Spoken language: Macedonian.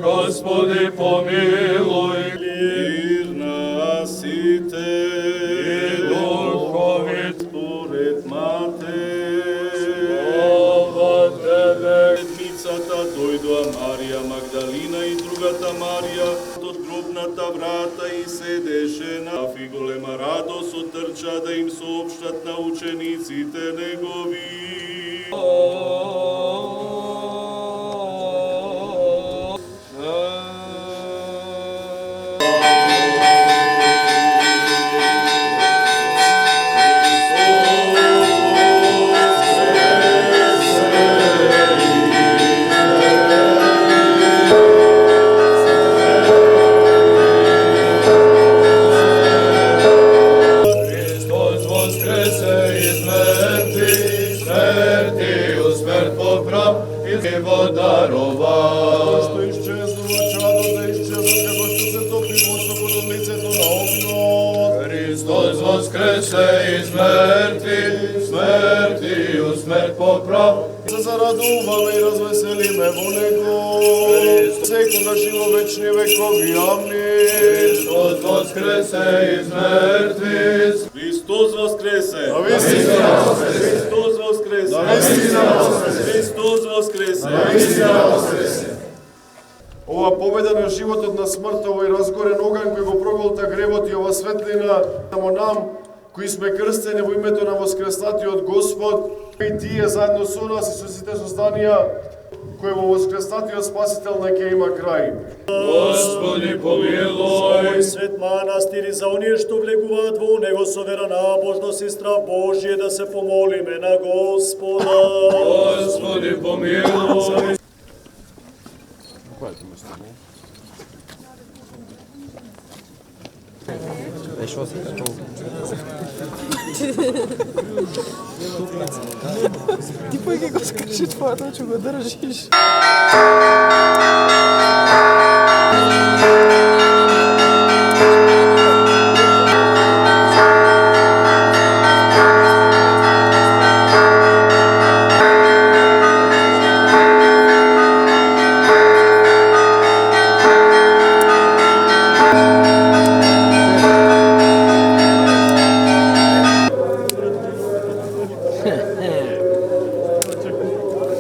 Господи, помилуj, мир на сите, и духовит според Матеј. Слава Тебе! Седмицата дојдоа Марија Магдалина и другата Марија од гробната врата и седеше на и голема радост отрча да им соопштат на учениците негови. Што исчезнува чадо да исчезнат, како што се топи високо до лицето на огнот. Христос воскресе из мертви, смертију смрт поправ. Се зарадуваме и развеселиме во Него, секогаш и во вечни векови. Амин. Христос воскресе из мертви. Христос воскресе. Навистина воскресе. Христос воскресе. Навистина воскресе. Христос воскресе. Навистина воскресе. Ова победа на животот на смртта, овој разгорен оган кој го проголта гревот и ова светлина само нам, кои сме крстени во името на воскреснатиот Господ, и тие заедно со нас и со сите созданија, кој во воскреснатиот Спасител не ќе има крај. Господи, помилуј. Свет манастир и за оние што влегуваат во него со вера, набожност и страх Божие, да се помолиме на Господа. Господи, помилуј. Що це? Ти поки го скажи това, че го държиш.